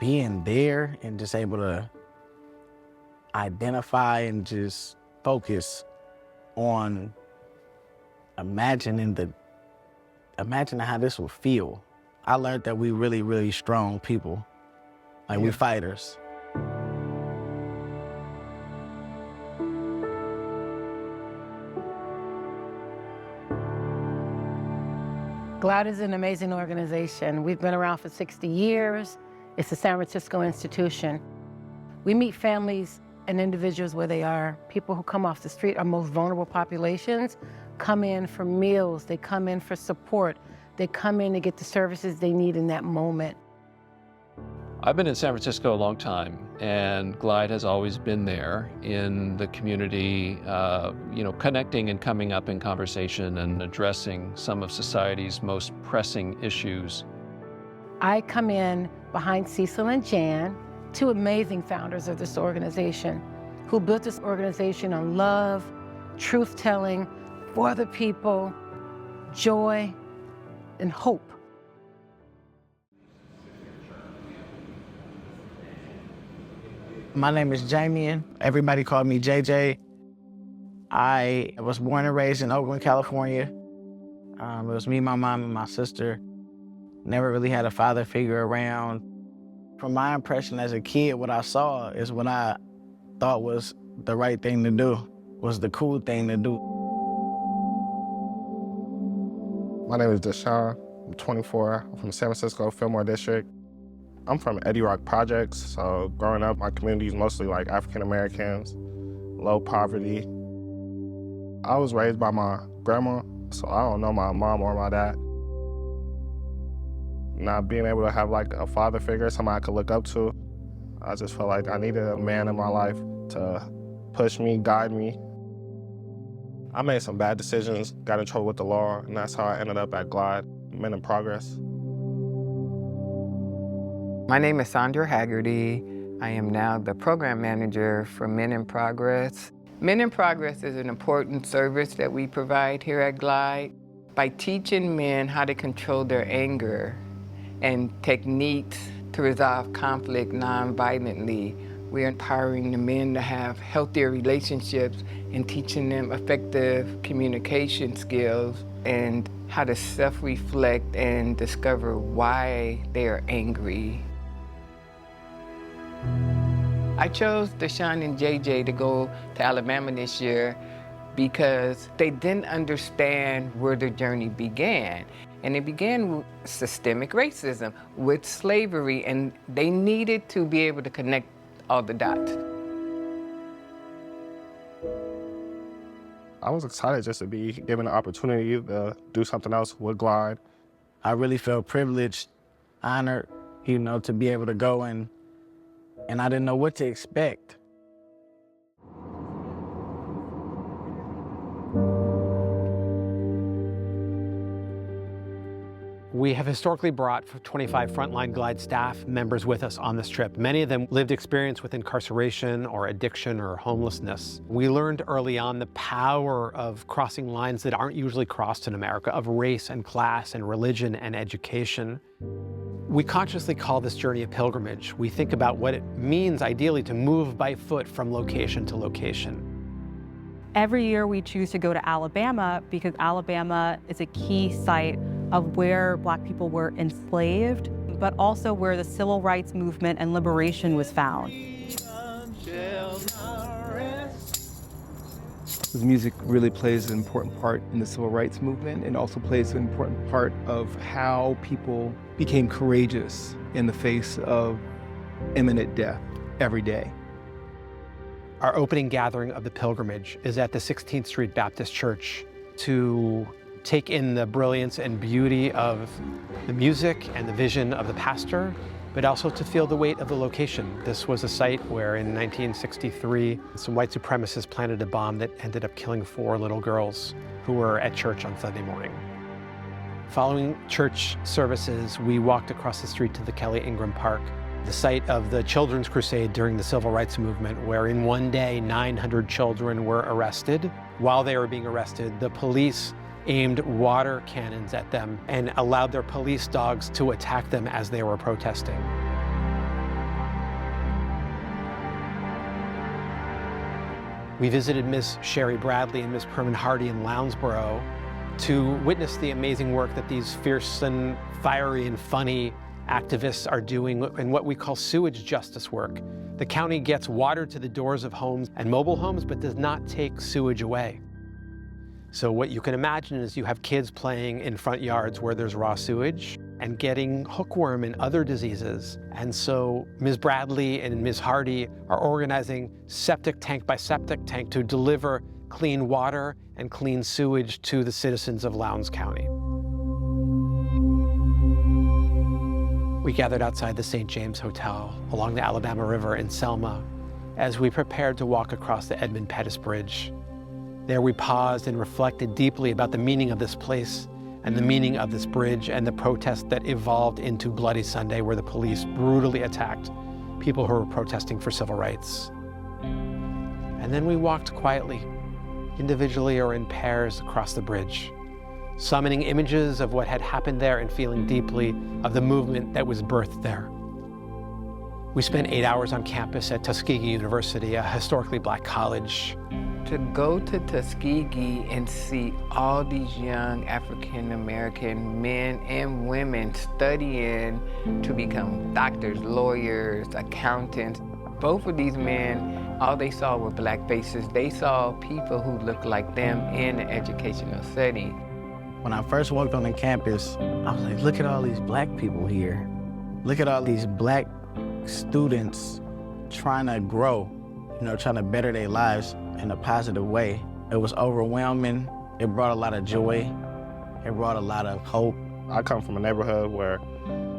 being there and just able to identify and just focus on imagining how this would feel. I learned that we really, really strong people. Like, we fighters. GLIDE is an amazing organization. We've been around for 60 years. It's a San Francisco institution. We meet families and individuals where they are. People who come off the street, our most vulnerable populations, come in for meals, they come in for support, they come in to get the services they need in that moment. I've been in San Francisco a long time, and GLIDE has always been there in the community, connecting and coming up in conversation and addressing some of society's most pressing issues. I come in behind Cecil and Jan, two amazing founders of this organization, who built this organization on love, truth-telling, for the people, joy, and hope. My name is Jamien. Everybody called me JJ. I was born and raised in Oakland, California. It was me, my mom, and my sister. Never really had a father figure around. From my impression as a kid, what I saw is what I thought was the right thing to do, was the cool thing to do. My name is DeShawn. I'm 24. I'm from San Francisco, Fillmore District. I'm from Eddie Rock Projects, so growing up, my community is mostly like African Americans, low poverty. I was raised by my grandma, so I don't know my mom or my dad. Not being able to have like a father figure, somebody I could look up to, I just felt like I needed a man in my life to push me, guide me. I made some bad decisions, got in trouble with the law, and that's how I ended up at GLIDE, Men in Progress. My name is Sandra Haggerty. I am now the program manager for Men in Progress. Men in Progress is an important service that we provide here at GLIDE. By teaching men how to control their anger and techniques to resolve conflict non-violently, we're empowering the men to have healthier relationships and teaching them effective communication skills and how to self-reflect and discover why they are angry. I chose DeShawn and JJ to go to Alabama this year because they didn't understand where their journey began. And it began with systemic racism, with slavery, and they needed to be able to connect all the dots. I was excited just to be given the opportunity to do something else with GLIDE. I really felt privileged, honored, to be able to go and I didn't know what to expect. We have historically brought 25 frontline GLIDE staff members with us on this trip. Many of them lived experience with incarceration or addiction or homelessness. We learned early on the power of crossing lines that aren't usually crossed in America, of race and class and religion and education. We consciously call this journey a pilgrimage. We think about what it means, ideally, to move by foot from location to location. Every year we choose to go to Alabama because Alabama is a key site of where Black people were enslaved, but also where the civil rights movement and liberation was found. Music really plays an important part in the civil rights movement and also plays an important part of how people became courageous in the face of imminent death every day. Our opening gathering of the pilgrimage is at the 16th Street Baptist Church to take in the brilliance and beauty of the music and the vision of the pastor, but also to feel the weight of the location. This was a site where in 1963, some white supremacists planted a bomb that ended up killing 4 little girls who were at church on Sunday morning. Following church services, we walked across the street to the Kelly Ingram Park, the site of the Children's Crusade during the Civil Rights Movement, where in one day, 900 children were arrested. While they were being arrested, the police aimed water cannons at them and allowed their police dogs to attack them as they were protesting. We visited Ms. Sherry Bradley and Ms. Perman Hardy in Lounsborough to witness the amazing work that these fierce and fiery and funny activists are doing in what we call sewage justice work. The county gets water to the doors of homes and mobile homes, but does not take sewage away. So what you can imagine is you have kids playing in front yards where there's raw sewage and getting hookworm and other diseases. And so Ms. Bradley and Ms. Hardy are organizing septic tank by septic tank to deliver clean water and clean sewage to the citizens of Lowndes County. We gathered outside the St. James Hotel along the Alabama River in Selma as we prepared to walk across the Edmund Pettus Bridge. There we paused and reflected deeply about the meaning of this place and the meaning of this bridge and the protest that evolved into Bloody Sunday, where the police brutally attacked people who were protesting for civil rights. And then we walked quietly, individually or in pairs across the bridge, summoning images of what had happened there and feeling deeply of the movement that was birthed there. We spent 8 hours on campus at Tuskegee University, a historically Black college. To go to Tuskegee and see all these young African-American men and women studying to become doctors, lawyers, accountants. Both of these men, all they saw were Black faces. They saw people who looked like them in an educational setting. When I first walked on the campus, I was like, look at all these Black people here. Look at all these Black students trying to grow, trying to better their lives in a positive way. It was overwhelming. It brought a lot of joy. It brought a lot of hope. I come from a neighborhood where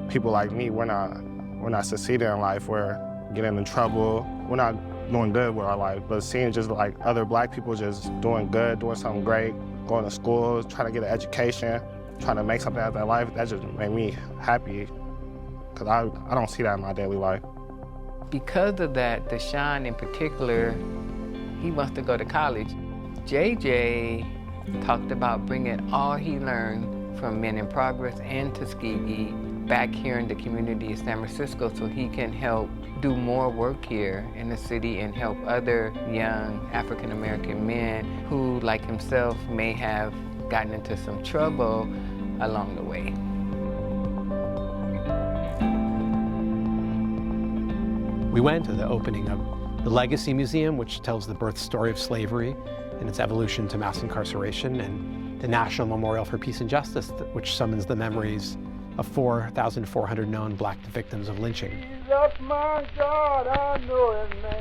people like me, we're not succeeding in life. We're getting in trouble. We're not doing good with our life. But seeing just like other Black people just doing good, doing something great, going to school, trying to get an education, trying to make something out of their life, that just made me happy. Because I don't see that in my daily life. Because of that, DeShawn in particular, he wants to go to college. JJ talked about bringing all he learned from Men in Progress and Tuskegee back here in the community of San Francisco so he can help do more work here in the city and help other young African-American men who, like himself, may have gotten into some trouble along the way. We went to the opening of the Legacy Museum, which tells the birth story of slavery and its evolution to mass incarceration, and the National Memorial for Peace and Justice, which summons the memories of 4,400 known Black victims of lynching. Just my God, I know his name.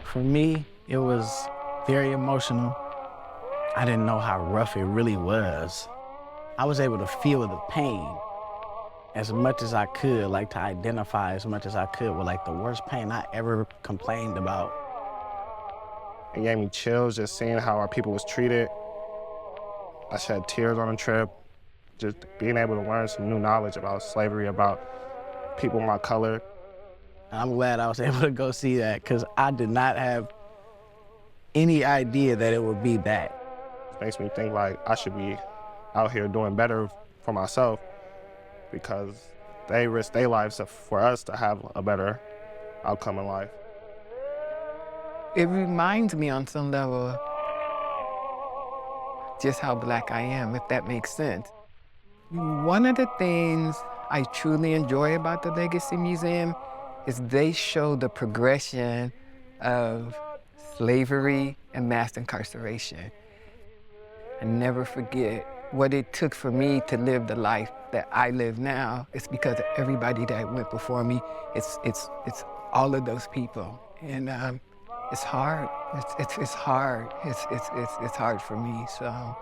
For me, it was very emotional. I didn't know how rough it really was. I was able to feel the pain as much as I could, like to identify as much as I could with like the worst pain I ever complained about. It gave me chills just seeing how our people was treated. I shed tears on the trip, just being able to learn some new knowledge about slavery, about people my color. And I'm glad I was able to go see that because I did not have any idea that it would be that. It makes me think like I should be out here doing better for myself because they risk their lives for us to have a better outcome in life. It reminds me on some level just how Black I am, if that makes sense. One of the things I truly enjoy about the Legacy Museum is they show the progression of slavery and mass incarceration. I never forget what it took for me to live the life that I live now. It's because of everybody that went before me. It's all of those people, and it's hard. It's hard. It's hard for me. So.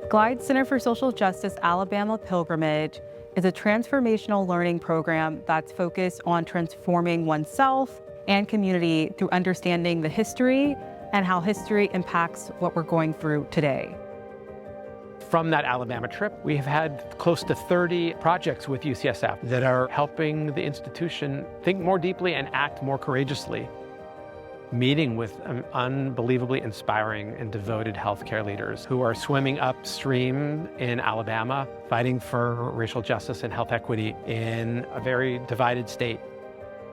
Glide Center for Social Justice Alabama Pilgrimage is a transformational learning program that's focused on transforming oneself and community through understanding the history and how history impacts what we're going through today. From that Alabama trip, we have had close to 30 projects with UCSF that are helping the institution think more deeply and act more courageously. Meeting with unbelievably inspiring and devoted healthcare leaders who are swimming upstream in Alabama, fighting for racial justice and health equity in a very divided state.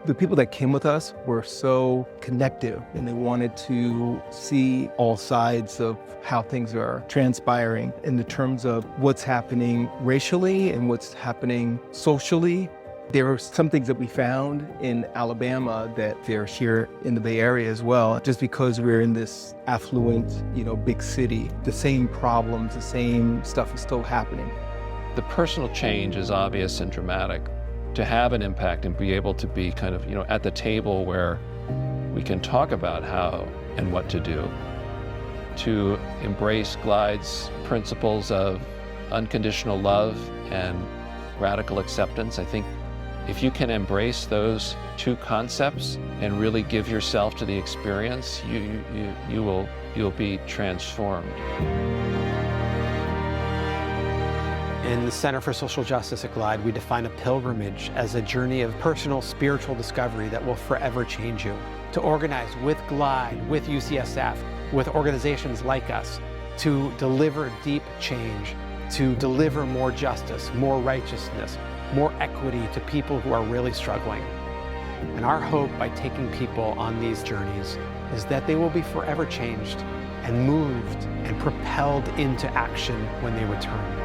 The people that came with us were so connective, and they wanted to see all sides of how things are transpiring in the terms of what's happening racially and what's happening socially. There are some things that we found in Alabama that they're here in the Bay Area as well. Just because we're in this affluent, big city, the same problems, the same stuff is still happening. The personal change is obvious and dramatic. To have an impact and be able to be kind of, at the table where we can talk about how and what to do, to embrace Glide's principles of unconditional love and radical acceptance. I think if you can embrace those two concepts and really give yourself to the experience, you'll be transformed. In the Center for Social Justice at Glide, we define a pilgrimage as a journey of personal spiritual discovery that will forever change you. To organize with Glide, with UCSF, with organizations like us, to deliver deep change, to deliver more justice, more righteousness, more equity to people who are really struggling. And our hope by taking people on these journeys is that they will be forever changed and moved and propelled into action when they return.